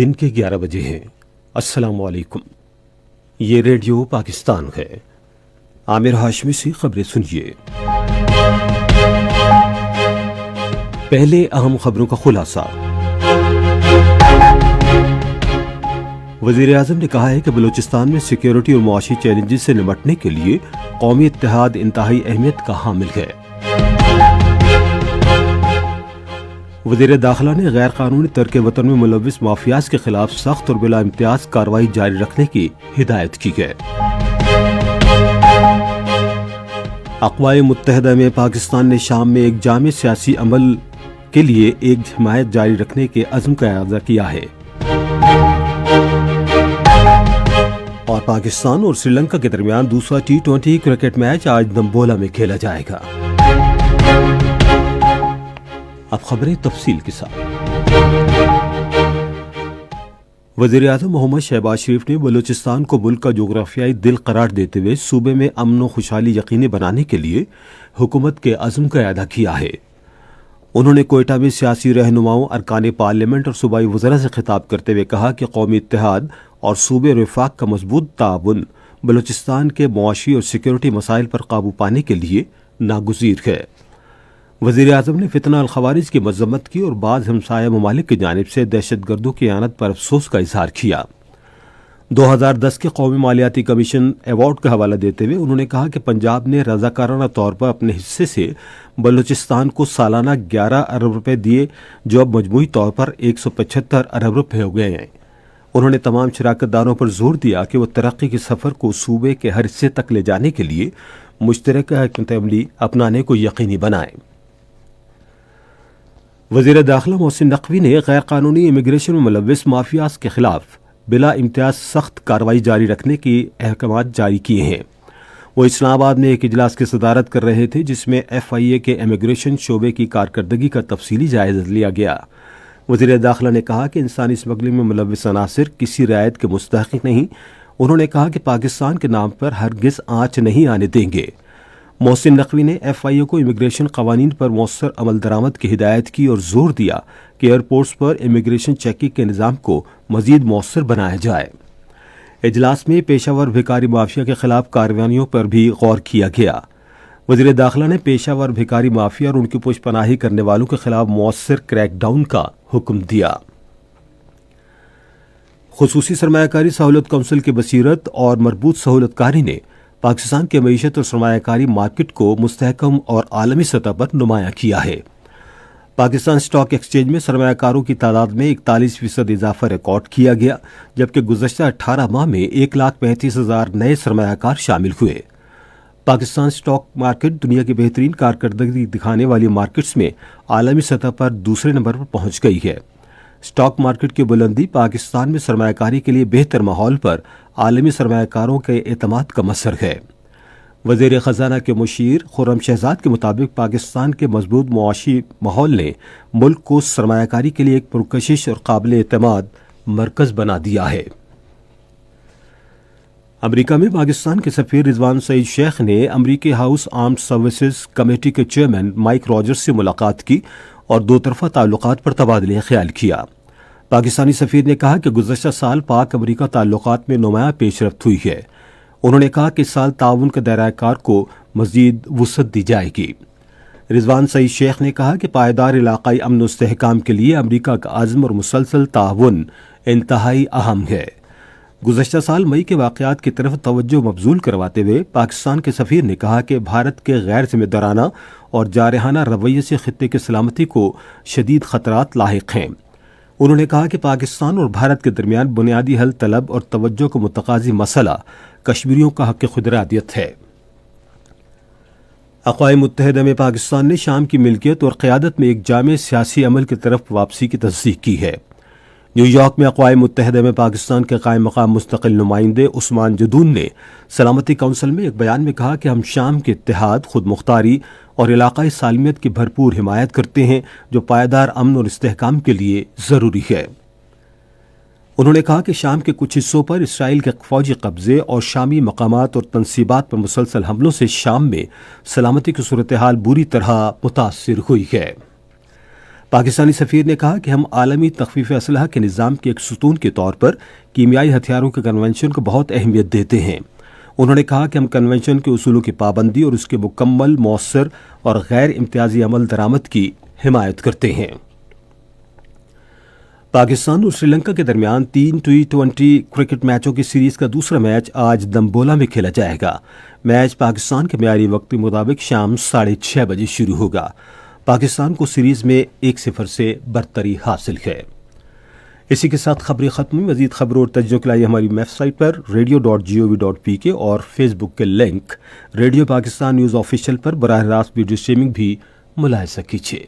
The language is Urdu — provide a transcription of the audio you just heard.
دن کے 11 بجے ہیں۔ السلام علیکم، یہ ریڈیو پاکستان ہے۔ عامر ہاشمی سے خبریں سنیے۔ پہلے اہم خبروں کا خلاصہ۔ وزیر اعظم نے کہا ہے کہ بلوچستان میں سیکیورٹی اور معاشی چیلنجز سے نمٹنے کے لیے قومی اتحاد انتہائی اہمیت کا حامل ہے۔ وزیر داخلہ نے غیر قانونی ترک وطن میں ملوث مافیاز کے خلاف سخت اور بلا امتیاز کارروائی جاری رکھنے کی ہدایت کی ہے۔ اقوام متحدہ میں پاکستان نے شام میں ایک جامع سیاسی عمل کے لیے ایک حمایت جاری رکھنے کے عزم کا اعادہ کیا ہے۔ اور پاکستان اور سری لنکا کے درمیان دوسرا T20 کرکٹ میچ آج دمبولا میں کھیلا جائے گا۔ اب خبریں تفصیل کے ساتھ۔ وزیر اعظم محمد شہباز شریف نے بلوچستان کو ملک کا جغرافیائی دل قرار دیتے ہوئے صوبے میں امن و خوشحالی یقینی بنانے کے لیے حکومت کے عزم کا اعادہ کیا ہے۔ انہوں نے کوئٹہ میں سیاسی رہنماؤں، ارکان پارلیمنٹ اور صوبائی وزراء سے خطاب کرتے ہوئے کہا کہ قومی اتحاد اور صوبے وفاق کا مضبوط تعاون بلوچستان کے معاشی اور سیکیورٹی مسائل پر قابو پانے کے لیے ناگزیر ہے۔ وزیر اعظم نے فتنہ الخوارج کی مذمت کی اور بعض ہمسایہ ممالک کی جانب سے دہشت گردوں کی اعانت پر افسوس کا اظہار کیا۔ 2010 کے قومی مالیاتی کمیشن ایوارڈ کا حوالہ دیتے ہوئے انہوں نے کہا کہ پنجاب نے رضاکارانہ طور پر اپنے حصے سے بلوچستان کو سالانہ 11 ارب روپے دیے، جو اب مجموعی طور پر 175 ارب روپے ہو گئے ہیں۔ انہوں نے تمام شراکت داروں پر زور دیا کہ وہ ترقی کے سفر کو صوبے کے ہر حصے تک لے جانے کے لیے مشترکہ حکمت عملی اپنانے کو یقینی بنائیں۔ وزیر داخلہ محسن نقوی نے غیر قانونی امیگریشن میں ملوث مافیاز کے خلاف بلا امتیاز سخت کارروائی جاری رکھنے کے احکامات جاری کیے ہیں۔ وہ اسلام آباد میں ایک اجلاس کی صدارت کر رہے تھے جس میں FIA کے امیگریشن شعبے کی کارکردگی کا تفصیلی جائزہ لیا گیا۔ وزیر داخلہ نے کہا کہ انسانی اسمگلنگ میں ملوث عناصر کسی رعایت کے مستحق نہیں۔ انہوں نے کہا کہ پاکستان کے نام پر ہرگز آنچ نہیں آنے دیں گے۔ محسن نقوی نے FIA کو امیگریشن قوانین پر مؤثر عمل درآمد کی ہدایت کی اور زور دیا کہ ایئرپورٹس پر امیگریشن چیکنگ کے نظام کو مزید مؤثر بنایا جائے۔ اجلاس میں پیشہ ور بھکاری مافیا کے خلاف کارروائیوں پر بھی غور کیا گیا۔ وزیر داخلہ نے پیشہ ور بھکاری مافیا اور ان کی پوش پناہی کرنے والوں کے خلاف مؤثر کریک ڈاؤن کا حکم دیا۔ خصوصی سرمایہ کاری سہولت کونسل کی بصیرت اور مربوط سہولت کاری نے پاکستان کے معیشت اور سرمایہ کاری مارکیٹ کو مستحکم اور عالمی سطح پر نمایاں کیا ہے۔ پاکستان اسٹاک ایکسچینج میں سرمایہ کاروں کی تعداد میں 41% اضافہ ریکارڈ کیا گیا، جبکہ گزشتہ 18 ماہ میں 1,35,000 نئے سرمایہ کار شامل ہوئے۔ پاکستان اسٹاک مارکیٹ دنیا کی بہترین کارکردگی دکھانے والی مارکیٹس میں عالمی سطح پر دوسرے نمبر پر پہنچ گئی ہے۔ اسٹاک مارکیٹ کی بلندی پاکستان میں سرمایہ کاری کے لیے بہتر ماحول پر عالمی سرمایہ کاروں کے اعتماد کا مظہر ہے۔ وزیر خزانہ کے مشیر خرم شہزاد کے مطابق پاکستان کے مضبوط معاشی ماحول نے ملک کو سرمایہ کاری کے لیے ایک پرکشش اور قابل اعتماد مرکز بنا دیا ہے۔ امریکہ میں پاکستان کے سفیر رضوان سعید شیخ نے امریکی ہاؤس آرمڈ سروسز کمیٹی کے چیئرمین مائک راجرز سے ملاقات کی اور دو طرفہ تعلقات پر تبادلہ خیال کیا۔ پاکستانی سفیر نے کہا کہ گزشتہ سال پاک امریکہ تعلقات میں نمایاں پیش رفت ہوئی ہے۔ انہوں نے کہا کہ اس سال تعاون کے دائرہ کار کو مزید وسعت دی جائے گی۔ رضوان سعید شیخ نے کہا کہ پائیدار علاقائی امن و استحکام کے لیے امریکہ کا عزم اور مسلسل تعاون انتہائی اہم ہے۔ گزشتہ سال مئی کے واقعات کی طرف توجہ مبذول کرواتے ہوئے پاکستان کے سفیر نے کہا کہ بھارت کے غیر ذمہ دارانہ اور جارحانہ رویے سے خطے کی سلامتی کو شدید خطرات لاحق ہیں۔ انہوں نے کہا کہ پاکستان اور بھارت کے درمیان بنیادی حل طلب اور توجہ کو متقاضی مسئلہ کشمیریوں کا حق خود ارادیت ہے۔ اقوام متحدہ میں پاکستان نے شام کی ملکیت اور قیادت میں ایک جامع سیاسی عمل کی طرف واپسی کی تصدیق کی ہے۔ نیو یارک میں اقوام متحدہ میں پاکستان کے قائم مقام مستقل نمائندے عثمان جدون نے سلامتی کونسل میں ایک بیان میں کہا کہ ہم شام کے اتحاد، خود مختاری اور علاقائی سالمیت کی بھرپور حمایت کرتے ہیں، جو پائیدار امن اور استحکام کے لیے ضروری ہے۔ انہوں نے کہا کہ شام کے کچھ حصوں پر اسرائیل کے فوجی قبضے اور شامی مقامات اور تنصیبات پر مسلسل حملوں سے شام میں سلامتی کی صورتحال بری طرح متاثر ہوئی ہے۔ پاکستانی سفیر نے کہا کہ ہم عالمی تخفیف اسلحہ کے نظام کے ایک ستون کے طور پر کیمیائی ہتھیاروں کے کنونشن کو بہت اہمیت دیتے ہیں۔ انہوں نے کہا کہ ہم کنونشن کے اصولوں کی پابندی اور اس کے مکمل، مؤثر اور غیر امتیازی عمل درآمد کی حمایت کرتے ہیں۔ پاکستان اور سری لنکا کے درمیان 3 T20 کرکٹ میچوں کی سیریز کا دوسرا میچ آج دمبولا میں کھیلا جائے گا۔ میچ پاکستان کے معیاری وقت کے مطابق شام 6:30 بجے شروع ہوگا۔ پاکستان کو سیریز میں 1-0 سے برتری حاصل ہے۔ اسی کے ساتھ خبریں ختم ہوئی۔ مزید خبروں اور تجزیوں کے لیے ہماری ویب سائٹ پر radio.gov.pk اور فیس بک کے link radio Pakistan news official پر براہ راست ویڈیو اسٹریمنگ بھی ملاحظہ کیجیے۔